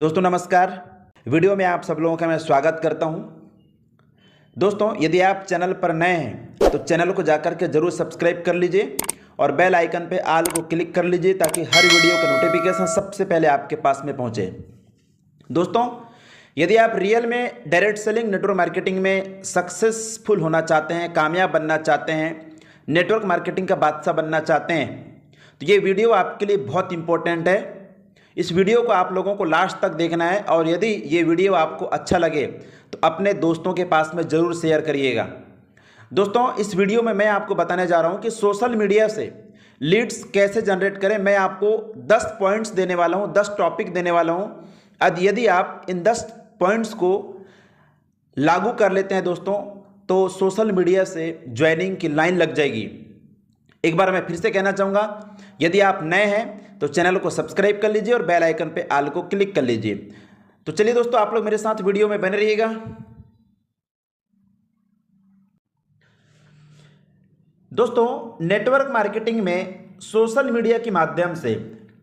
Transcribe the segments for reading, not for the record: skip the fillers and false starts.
दोस्तों नमस्कार। वीडियो में आप सब लोगों का मैं स्वागत करता हूं। दोस्तों यदि आप चैनल पर नए हैं तो चैनल को जाकर के जरूर सब्सक्राइब कर लीजिए और बेल आइकन पे ऑल को क्लिक कर लीजिए ताकि हर वीडियो का नोटिफिकेशन सबसे पहले आपके पास में पहुंचे। दोस्तों यदि आप रियल में डायरेक्ट सेलिंग नेटवर्क मार्केटिंग में सक्सेसफुल होना चाहते हैं, कामयाब बनना चाहते हैं, नेटवर्क मार्केटिंग का बादशाह बनना चाहते हैं तो ये वीडियो आपके लिए बहुत इंपॉर्टेंट है। इस वीडियो को आप लोगों को लास्ट तक देखना है और यदि ये वीडियो आपको अच्छा लगे तो अपने दोस्तों के पास में ज़रूर शेयर करिएगा। दोस्तों इस वीडियो में मैं आपको बताने जा रहा हूँ कि सोशल मीडिया से लीड्स कैसे जनरेट करें। मैं आपको 10 पॉइंट्स देने वाला हूँ, 10 टॉपिक देने वाला हूँ। यदि आप इन 10 पॉइंट्स को लागू कर लेते हैं दोस्तों तो सोशल मीडिया से ज्वाइनिंग की लाइन लग जाएगी। एक बार मैं फिर से कहना चाहूँगा, यदि आप नए हैं तो चैनल को सब्सक्राइब कर लीजिए और बेल आइकन पे ऑल को क्लिक कर लीजिए। तो चलिए दोस्तों आप लोग मेरे साथ वीडियो में बने रहिएगा। दोस्तों नेटवर्क मार्केटिंग में सोशल मीडिया के माध्यम से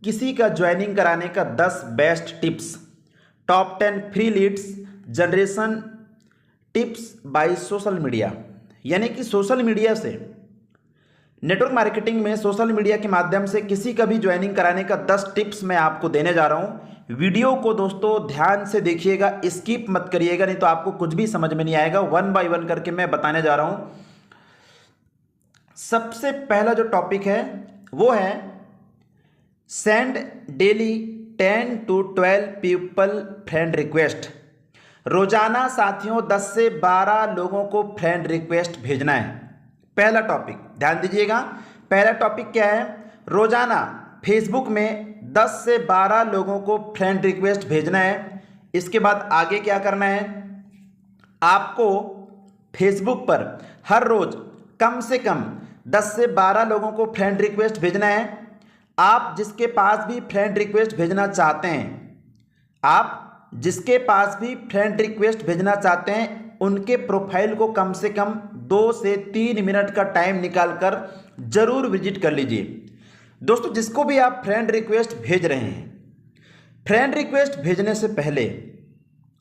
किसी का ज्वाइनिंग कराने का 10 best tips, top 10 free leads generation tips by social media. यानी कि सोशल मीडिया से नेटवर्क मार्केटिंग में सोशल मीडिया के माध्यम से किसी का भी ज्वाइनिंग कराने का 10 टिप्स मैं आपको देने जा रहा हूं। वीडियो को दोस्तों ध्यान से देखिएगा, स्किप मत करिएगा, नहीं तो आपको कुछ भी समझ में नहीं आएगा। 1 बाय 1 करके मैं बताने जा रहा हूं। सबसे पहला जो टॉपिक है वो है send daily 10 to 12 people friend request. रोजाना साथियों 10 से 12 लोगों को फ्रेंड रिक्वेस्ट भेजना है। पहला टॉपिक ध्यान दीजिएगा। पहला टॉपिक क्या है? रोजाना फेसबुक में 10 से 12 लोगों को फ्रेंड रिक्वेस्ट भेजना है। इसके बाद आगे क्या करना है? आपको फेसबुक पर हर रोज कम से कम 10 से 12 लोगों को फ्रेंड रिक्वेस्ट भेजना है। आप जिसके पास भी फ्रेंड रिक्वेस्ट भेजना चाहते हैं, आप जिसके पास भी फ्रेंड रिक्वेस्ट भेजना चाहते हैं उनके प्रोफाइल को कम से कम 2 से 3 मिनट का टाइम निकालकर जरूर विजिट कर लीजिए। दोस्तों जिसको भी आप फ्रेंड रिक्वेस्ट भेज रहे हैं, फ्रेंड रिक्वेस्ट भेजने से पहले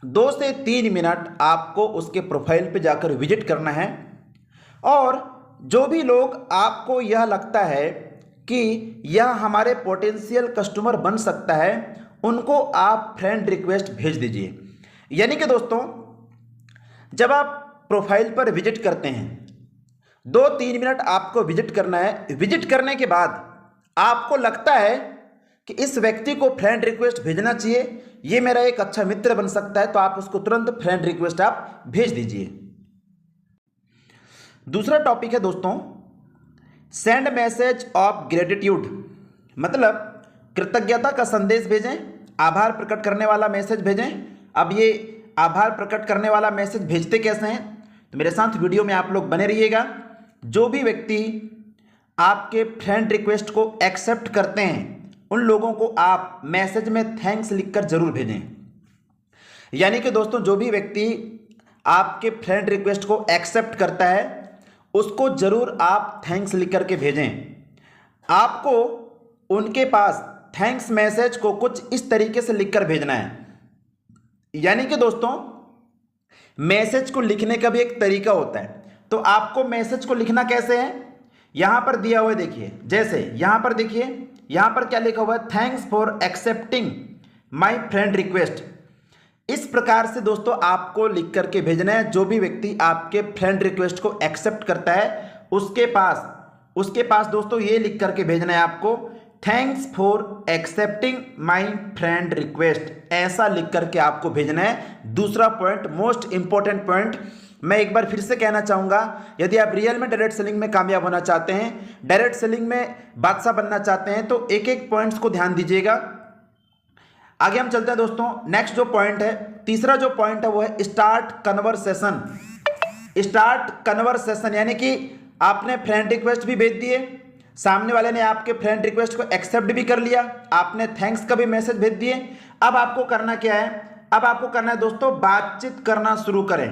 2 से 3 मिनट आपको उसके प्रोफाइल पे जाकर विजिट करना है। और जो भी लोग आपको यह लगता है कि यह हमारे पोटेंशियल कस्टमर बन सकता है, उनको आप फ्रेंड रिक्वेस्ट भेज दीजिए। यानी कि दोस्तों जब आप प्रोफाइल पर विजिट करते हैं 2-3 मिनट आपको विजिट करना है। विजिट करने के बाद आपको लगता है कि इस व्यक्ति को फ्रेंड रिक्वेस्ट भेजना चाहिए, ये मेरा एक अच्छा मित्र बन सकता है, तो आप उसको तुरंत फ्रेंड रिक्वेस्ट आप भेज दीजिए। दूसरा टॉपिक है दोस्तों सेंड मैसेज ऑफ ग्रेटिट्यूड। मतलब कृतज्ञता का संदेश भेजें, आभार प्रकट करने वाला मैसेज भेजें। अब ये आभार प्रकट करने वाला मैसेज भेजते कैसे हैं तो मेरे साथ वीडियो में आप लोग बने रहिएगा। जो भी व्यक्ति आपके फ्रेंड रिक्वेस्ट को एक्सेप्ट करते हैं उन लोगों को आप मैसेज में थैंक्स लिखकर जरूर भेजें। यानी कि दोस्तों जो भी व्यक्ति आपके फ्रेंड रिक्वेस्ट को एक्सेप्ट करता है उसको जरूर आप थैंक्स लिख करके भेजें। आपको उनके पास थैंक्स मैसेज को कुछ इस तरीके से लिखकर भेजना है। यानी कि दोस्तों मैसेज को लिखने का भी एक तरीका होता है। तो आपको मैसेज को लिखना कैसे है, यहां पर दिया हुआ है, देखिए। जैसे यहां पर देखिए, यहां पर क्या लिखा हुआ है? Thanks for accepting my friend request. इस प्रकार से दोस्तों आपको लिख करके भेजना है। जो भी व्यक्ति आपके फ्रेंड रिक्वेस्ट को एक्सेप्ट करता है उसके पास दोस्तों ये लिख करके भेजना है आपको, thanks for accepting my friend request. ऐसा लिख करके आपको भेजना है। दूसरा पॉइंट, मोस्ट इंपॉर्टेंट पॉइंट, मैं एक बार फिर से कहना चाहूंगा, यदि आप रियल में डायरेक्ट सेलिंग में कामयाब होना चाहते हैं, डायरेक्ट सेलिंग में बादशाह बनना चाहते हैं तो एक एक पॉइंट्स को ध्यान दीजिएगा। आगे हम चलते हैं दोस्तों। नेक्स्ट जो पॉइंट है, तीसरा जो पॉइंट है वो है स्टार्ट कन्वर्सेशन। स्टार्ट कन्वर्सेशन यानी कि आपने फ्रेंड रिक्वेस्ट भी भेज दिए, सामने वाले ने आपके फ्रेंड रिक्वेस्ट को एक्सेप्ट भी कर लिया, आपने थैंक्स का भी मैसेज भेज दिए। अब आपको करना क्या है? अब आपको करना है दोस्तों बातचीत करना शुरू करें।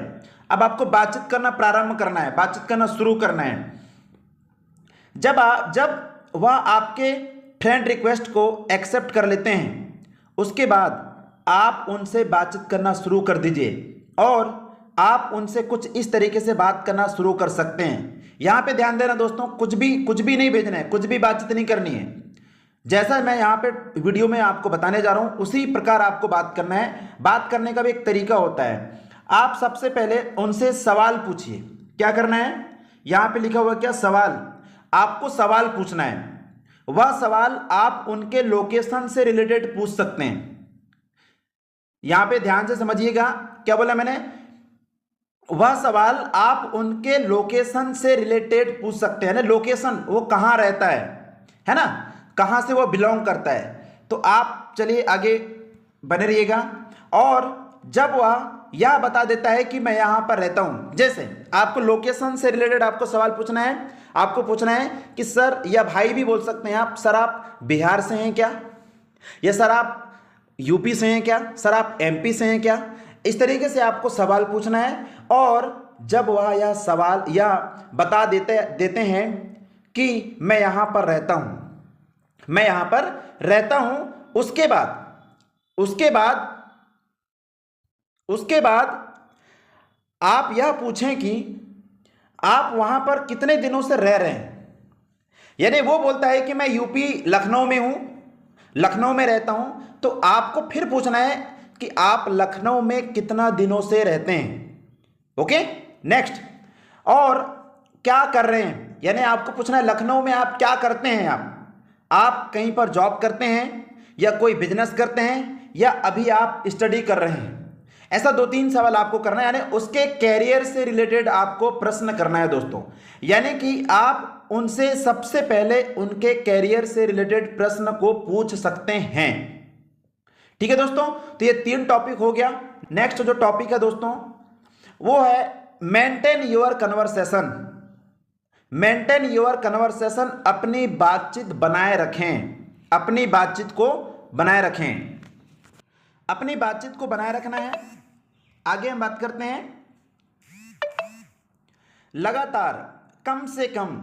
अब आपको बातचीत करना प्रारंभ करना है, बातचीत करना शुरू करना है। जब वह आपके फ्रेंड रिक्वेस्ट को एक्सेप्ट कर लेते हैं उसके बाद आप उनसे बातचीत करना शुरू कर दीजिए और आप उनसे कुछ इस तरीके से बात करना शुरू कर सकते हैं। यहाँ पे ध्यान देना दोस्तों, कुछ भी नहीं भेजना है, कुछ भी बातचीत नहीं करनी है। जैसा मैं यहाँ पे वीडियो में आपको बताने जा रहा हूँ उसी प्रकार आपको बात करना है। बात करने का भी एक तरीका होता है। आप सबसे पहले उनसे सवाल पूछिए। क्या करना है, यहाँ पे लिखा हुआ क्या, सवाल। आपको सवाल पूछना है। वह सवाल आप उनके लोकेशन से रिलेटेड पूछ सकते हैं। यहां पे ध्यान से समझिएगा, क्या बोला मैंने, वह सवाल आप उनके लोकेशन से रिलेटेड पूछ सकते हैं ना। लोकेशन, वो कहां रहता है ना, कहां से वो बिलोंग करता है। तो आप चलिए आगे बने रहिएगा। और जब वह यह बता देता है कि मैं यहां पर रहता हूं, जैसे आपको लोकेशन से रिलेटेड आपको सवाल पूछना है। आपको पूछना है कि सर, या भाई भी बोल सकते हैं आप, सर आप बिहार से हैं क्या, या सर आप यूपी से हैं क्या, सर आप एमपी से हैं क्या। इस तरीके से आपको सवाल पूछना है। और जब वह यह सवाल या बता देते हैं कि मैं यहां पर रहता हूं, मैं यहां पर रहता हूं, उसके बाद आप यह पूछें कि आप वहां पर कितने दिनों से रह रहे हैं। यानी वो बोलता है कि मैं यूपी लखनऊ में हूं, लखनऊ में रहता हूं, तो आपको फिर पूछना है कि आप लखनऊ में कितना दिनों से रहते हैं। Okay, next. और क्या कर रहे हैं, यानी आपको पूछना है लखनऊ में आप क्या करते हैं। आप कहीं पर जॉब करते हैं, या कोई बिजनेस करते हैं, या अभी आप स्टडी कर रहे हैं। ऐसा 2-3 सवाल आपको करना है, यानी उसके कैरियर से रिलेटेड आपको प्रश्न करना है दोस्तों। यानी कि आप उनसे सबसे पहले उनके कैरियर से रिलेटेड प्रश्न को पूछ सकते हैं। ठीक है दोस्तों, तो ये 3 टॉपिक हो गया। नेक्स्ट जो टॉपिक है दोस्तों वो है maintain your conversation. Maintain your conversation, अपनी बातचीत बनाए रखें, अपनी बातचीत को बनाए रखें, अपनी बातचीत को बनाए रखना है। आगे हम बात करते हैं, लगातार कम से कम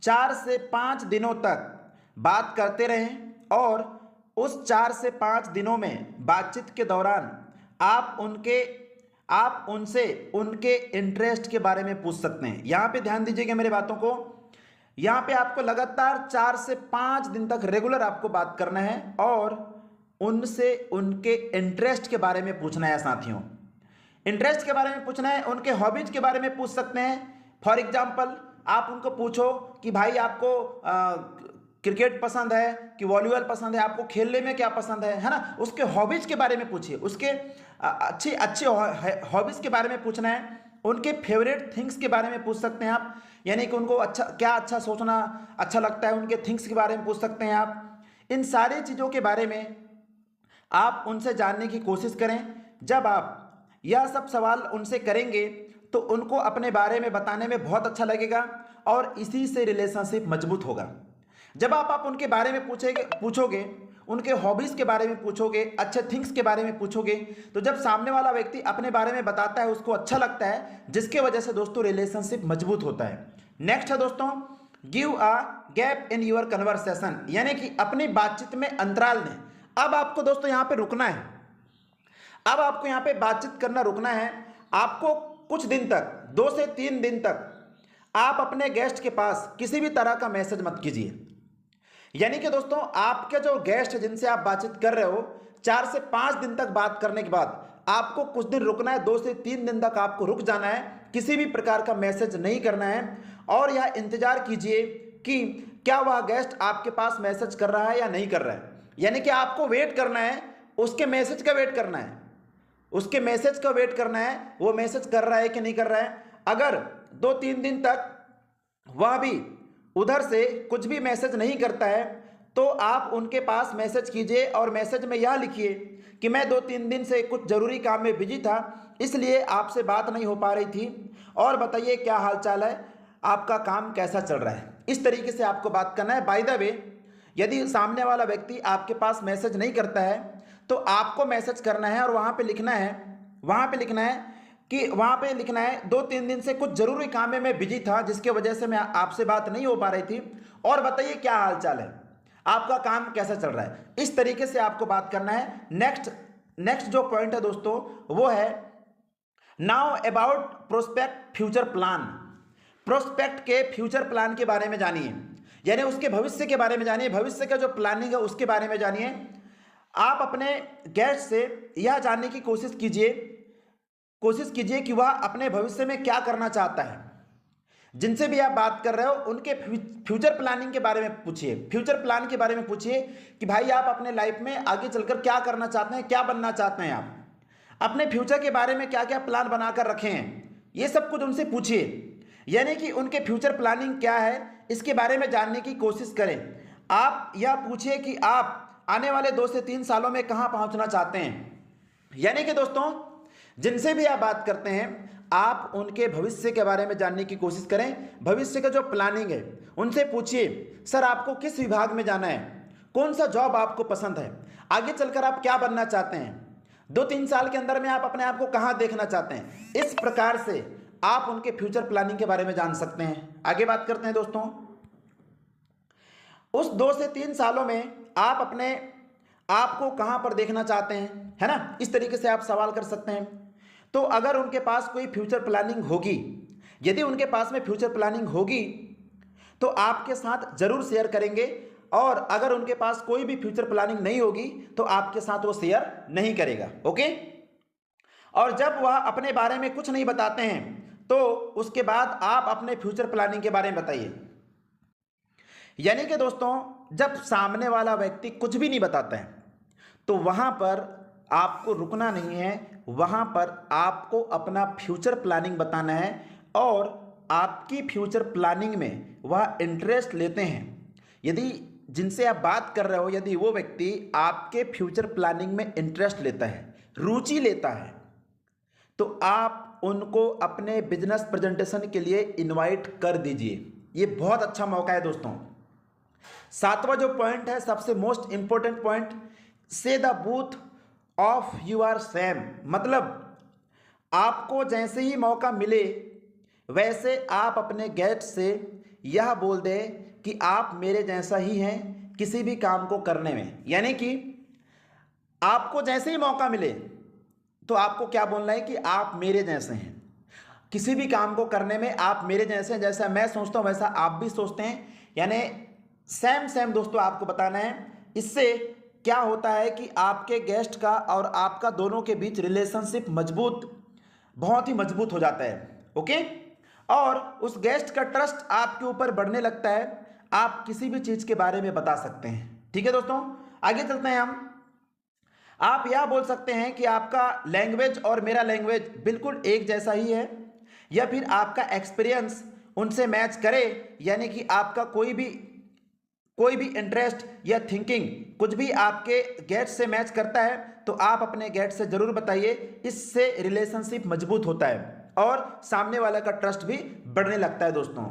4 से 5 दिनों तक बात करते रहें और उस 4 से 5 दिनों में बातचीत के दौरान आप उनसे उनके इंटरेस्ट के बारे में पूछ सकते हैं। यहां पे ध्यान दीजिएगा मेरे बातों को। यहां पे आपको लगातार 4 से 5 दिन तक रेगुलर आपको बात करना है और उनसे उनके इंटरेस्ट के बारे में पूछना है साथियों। इंटरेस्ट के बारे में पूछना है, उनके हॉबीज के बारे में पूछ सकते हैं। फॉर एग्जाम्पल आप उनको पूछो कि भाई आपको क्रिकेट पसंद है कि वॉलीबॉल पसंद है, आपको खेलने में क्या पसंद है ना। उसके हॉबीज के बारे में पूछिए, उसके अच्छे हॉबीज के बारे में पूछना है। उनके फेवरेट थिंग्स के बारे में पूछ सकते हैं आप, यानी कि उनको अच्छा सोचना अच्छा लगता है, उनके थिंग्स के बारे में पूछ सकते हैं आप। इन सारी चीज़ों के बारे में आप उनसे जानने की कोशिश करें। जब आप यह सब सवाल उनसे करेंगे तो उनको अपने बारे में बताने में बहुत अच्छा लगेगा और इसी से रिलेशनशिप मजबूत होगा। जब आप उनके बारे में पूछोगे, उनके हॉबीज़ के बारे में पूछोगे, अच्छे थिंग्स के बारे में पूछोगे, तो जब सामने वाला व्यक्ति अपने बारे में बताता है उसको अच्छा लगता है, जिसके वजह से दोस्तों रिलेशनशिप मजबूत होता है। नेक्स्ट है दोस्तों, give a gap in your conversation, यानी कि अपनी बातचीत में अंतराल दें। अब आपको दोस्तों यहाँ पे रुकना है, अब आपको यहाँ पे बातचीत करना रुकना है। आपको कुछ दिन तक, 2 से 3 दिन तक आप अपने गेस्ट के पास किसी भी तरह का मैसेज मत कीजिए। यानी कि दोस्तों आपके जो गेस्ट जिनसे आप बातचीत कर रहे हो, 4 से 5 दिन तक बात करने के बाद आपको कुछ दिन रुकना है, 2 से 3 दिन तक आपको रुक जाना है, किसी भी प्रकार का मैसेज नहीं करना है। और यह इंतजार कीजिए कि क्या वह गेस्ट आपके पास मैसेज कर रहा है या नहीं कर रहा है। यानी कि आपको वेट करना है, उसके मैसेज का वेट करना है, उसके मैसेज का वेट करना है, वो मैसेज कर रहा है कि नहीं कर रहा है। अगर 2-3 दिन तक वह भी उधर से कुछ भी मैसेज नहीं करता है तो आप उनके पास मैसेज कीजिए और मैसेज में यह लिखिए कि मैं 2-3 दिन से कुछ ज़रूरी काम में बिजी था, इसलिए आपसे बात नहीं हो पा रही थी, और बताइए क्या हाल चाल है, आपका काम कैसा चल रहा है। इस तरीके से आपको बात करना है। बाय द वे, यदि सामने वाला व्यक्ति आपके पास मैसेज नहीं करता है तो आपको मैसेज करना है और वहाँ पे लिखना है कि 2-3 दिन से कुछ ज़रूरी काम में मैं बिजी था, जिसके वजह से मैं आपसे बात नहीं हो पा रही थी, और बताइए क्या हाल चाल है, आपका काम कैसा चल रहा है। इस तरीके से आपको बात करना है। नेक्स्ट नेक्स्ट जो पॉइंट है दोस्तों वो है now about prospect future plan. Prospect के फ्यूचर प्लान के बारे में जानिए, यानी उसके भविष्य के बारे में जानिए, भविष्य का जो प्लानिंग है उसके बारे में जानिए। आप अपने गेस्ट से यह जानने की कोशिश कीजिए कि वह अपने भविष्य में क्या करना चाहता है। जिनसे भी आप बात कर रहे हो उनके फ्यूचर प्लानिंग के बारे में पूछिए, फ्यूचर प्लान के बारे में पूछिए कि भाई आप अपने लाइफ में आगे चलकर क्या करना चाहते हैं, क्या बनना चाहते हैं, आप अपने फ्यूचर के बारे में क्या क्या प्लान बनाकर रखे हैं, ये सब कुछ उनसे पूछिए। यानी कि उनके फ्यूचर प्लानिंग क्या है इसके बारे में जानने की कोशिश करें। आप यह पूछिए कि आप आने वाले 2 से 3 सालों में कहाँ पहुँचना चाहते हैं। यानी कि दोस्तों जिनसे भी आप बात करते हैं आप उनके भविष्य के बारे में जानने की कोशिश करें, भविष्य का जो प्लानिंग है उनसे पूछिए सर आपको किस विभाग में जाना है, कौन सा जॉब आपको पसंद है, आगे चलकर आप क्या बनना चाहते हैं, 2-3 साल के अंदर में आप अपने आप को कहाँ देखना चाहते हैं। इस प्रकार से आप उनके फ्यूचर प्लानिंग के बारे में जान सकते हैं। आगे बात करते हैं दोस्तों, उस 2 से 3 सालों में आप अपने आप को कहाँ पर देखना चाहते हैं, है ना, इस तरीके से आप सवाल कर सकते हैं। तो अगर उनके पास कोई फ्यूचर प्लानिंग होगी, यदि उनके पास में फ्यूचर प्लानिंग होगी तो आपके साथ जरूर शेयर करेंगे, और अगर उनके पास कोई भी फ्यूचर प्लानिंग नहीं होगी तो आपके साथ वो शेयर नहीं करेगा। ओके, और जब वह अपने बारे में कुछ नहीं बताते हैं तो उसके बाद आप अपने फ्यूचर प्लानिंग के बारे में बताइए। यानी कि दोस्तों जब सामने वाला व्यक्ति कुछ भी नहीं बताता है तो वहां पर आपको रुकना नहीं है, वहां पर आपको अपना फ्यूचर प्लानिंग बताना है, और आपकी फ्यूचर प्लानिंग में वह इंटरेस्ट लेते हैं। यदि जिनसे आप बात कर रहे हो यदि वो व्यक्ति आपके फ्यूचर प्लानिंग में इंटरेस्ट लेता है, रुचि लेता है, तो आप उनको अपने बिजनेस प्रेजेंटेशन के लिए इनवाइट कर दीजिए। ये बहुत अच्छा मौका है दोस्तों। 7वां जो पॉइंट है सबसे most important point, say the booth of your same. मतलब आपको जैसे ही मौका मिले वैसे आप अपने गेस्ट से यह बोल दें कि आप मेरे जैसा ही हैं किसी भी काम को करने में। यानी कि आपको जैसे ही मौका मिले तो आपको क्या बोलना है कि आप मेरे जैसे हैं, किसी भी काम को करने में आप मेरे जैसे हैं, जैसा मैं सोचता हूं वैसा आप भी सोचते हैं, यानी सेम दोस्तों आपको बताना है। इससे क्या होता है कि आपके गेस्ट का और आपका दोनों के बीच रिलेशनशिप बहुत ही मजबूत हो जाता है। ओके, और उस गेस्ट का ट्रस्ट आपके ऊपर बढ़ने लगता है, आप किसी भी चीज़ के बारे में बता सकते हैं। ठीक है दोस्तों, आगे चलते हैं हम। आप यह बोल सकते हैं कि आपका लैंग्वेज और मेरा लैंग्वेज बिल्कुल एक जैसा ही है, या फिर आपका एक्सपीरियंस उनसे मैच करे, यानी कि आपका कोई भी इंटरेस्ट या थिंकिंग कुछ भी आपके गेट से मैच करता है तो आप अपने गेट से जरूर बताइए। इससे रिलेशनशिप मजबूत होता है और सामने वाले का ट्रस्ट भी बढ़ने लगता है दोस्तों।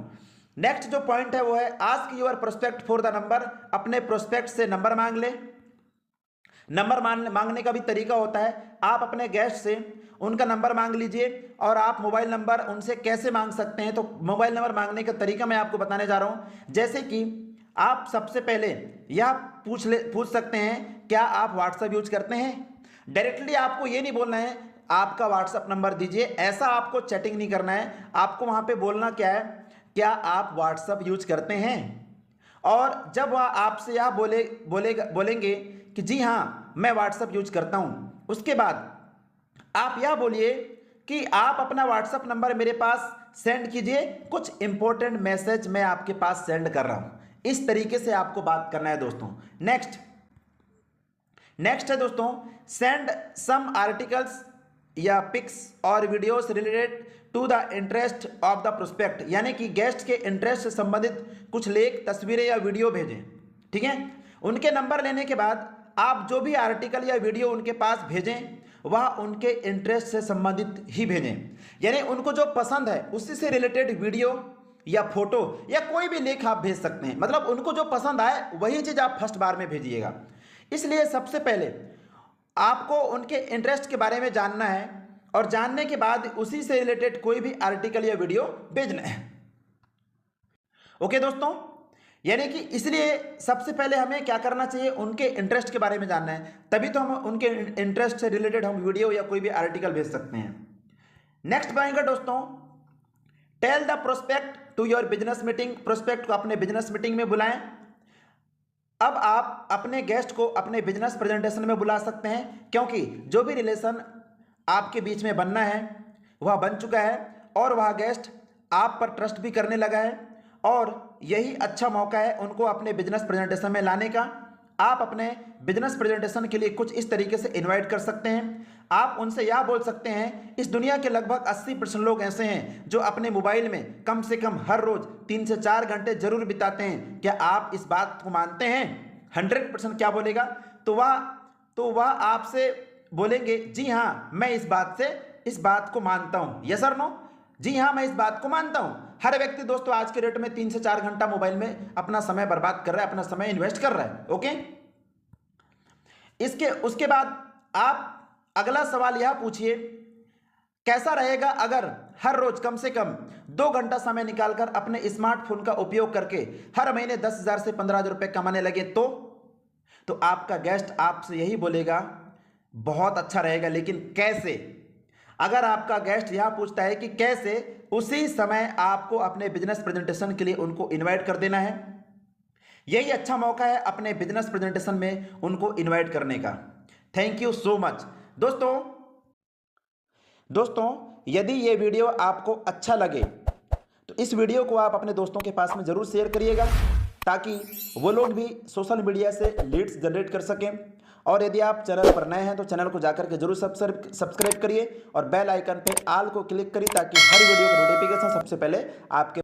नेक्स्ट जो पॉइंट है वो है ask your prospect for the number. अपने प्रोस्पेक्ट से नंबर मांग ले। नंबर मांगने का भी तरीका होता है, आप अपने गेस्ट से उनका नंबर मांग लीजिए। और आप मोबाइल नंबर उनसे कैसे मांग सकते हैं, तो मोबाइल नंबर मांगने का तरीका मैं आपको बताने जा रहा हूं। जैसे कि आप सबसे पहले यह पूछ सकते हैं क्या आप व्हाट्सएप यूज करते हैं। डायरेक्टली आपको ये नहीं बोलना है आपका व्हाट्सएप नंबर दीजिए, ऐसा आपको चैटिंग नहीं करना है। आपको वहां पे बोलना क्या है, क्या आप व्हाट्सएप यूज करते हैं। और जब वह आपसे यह बोलेंगे कि जी हाँ मैं व्हाट्सएप यूज करता हूं, उसके बाद आप यह बोलिए कि आप अपना व्हाट्सएप नंबर मेरे पास सेंड कीजिए, कुछ इंपॉर्टेंट मैसेज मैं आपके पास सेंड कर रहा हूं। इस तरीके से आपको बात करना है दोस्तों। नेक्स्ट है दोस्तों सेंड सम आर्टिकल्स या पिक्स और videos related to the interest of the prospect. यानी कि गेस्ट के इंटरेस्ट से संबंधित कुछ लेख, तस्वीरें या वीडियो भेजें। ठीक है, उनके नंबर लेने के बाद आप जो भी आर्टिकल या वीडियो उनके पास भेजें वह उनके इंटरेस्ट से संबंधित ही भेजें। यानी उनको जो पसंद है उसी से रिलेटेड वीडियो या फोटो या कोई भी लेख आप भेज सकते हैं। मतलब उनको जो पसंद आए वही चीज आप फर्स्ट बार में भेजिएगा। इसलिए सबसे पहले आपको उनके इंटरेस्ट के बारे में जानना है और जानने के बाद उसी से रिलेटेड कोई भी आर्टिकल या वीडियो भेजना है। ओके दोस्तों, यानी कि इसलिए सबसे पहले हमें क्या करना चाहिए, उनके इंटरेस्ट के बारे में जानना है, तभी तो हम उनके इंटरेस्ट से रिलेटेड हम वीडियो या कोई भी आर्टिकल भेज सकते हैं। नेक्स्ट पॉइंट दोस्तों, tell the prospect to your business meeting. Prospect को अपने बिजनेस मीटिंग में बुलाएं। अब आप अपने गेस्ट को अपने बिजनेस प्रेजेंटेशन में बुला सकते हैं, क्योंकि जो भी रिलेशन आपके बीच में बनना है वह बन चुका है और वह गेस्ट आप पर ट्रस्ट भी करने लगा है, और यही अच्छा मौका है उनको अपने बिजनेस प्रेजेंटेशन में लाने का। आप अपने बिजनेस प्रेजेंटेशन के लिए कुछ इस तरीके से इनवाइट कर सकते हैं। आप उनसे यह बोल सकते हैं, इस दुनिया के लगभग 80% लोग ऐसे हैं जो अपने मोबाइल में कम से कम हर रोज 3 से 4 घंटे जरूर बिताते हैं। क्या आप इस बात को मानते हैं? 100% क्या बोलेगा? तो वह आपसे बोलेंगे, जी हाँ मैं इस बात को मानता हूं। यस और नो? जी हाँ मैं इस बात को मानता हूं। हर व्यक्ति दोस्तों आज के डेट में 3 से 4 घंटा मोबाइल में अपना समय बर्बाद कर रहा है, अपना समय इन्वेस्ट कर रहा है। ओके, उसके बाद आप अगला सवाल यह पूछिए, कैसा रहेगा अगर हर रोज कम से कम 2 घंटा समय निकालकर अपने स्मार्टफोन का उपयोग करके हर महीने 10,000 से 15,000 रुपए कमाने लगे? तो आपका गेस्ट आपसे यही बोलेगा, बहुत अच्छा रहेगा, लेकिन कैसे? अगर आपका गेस्ट यह पूछता है कि कैसे, उसी समय आपको अपने बिजनेस प्रेजेंटेशन के लिए उनको इनवाइट कर देना है। यही अच्छा मौका है अपने बिजनेस प्रेजेंटेशन में उनको इनवाइट करने का। थैंक यू सो मच दोस्तों, यदि ये वीडियो आपको अच्छा लगे तो इस वीडियो को आप अपने दोस्तों के पास में जरूर शेयर करिएगा, ताकि वो लोग भी सोशल मीडिया से लीड्स जनरेट कर सकें। और यदि आप चैनल पर नए हैं तो चैनल को जाकर के जरूर सब्सक्राइब करिए और बेल आइकन पे ऑल को क्लिक करिए, ताकि हर वीडियो का नोटिफिकेशन सबसे पहले आपके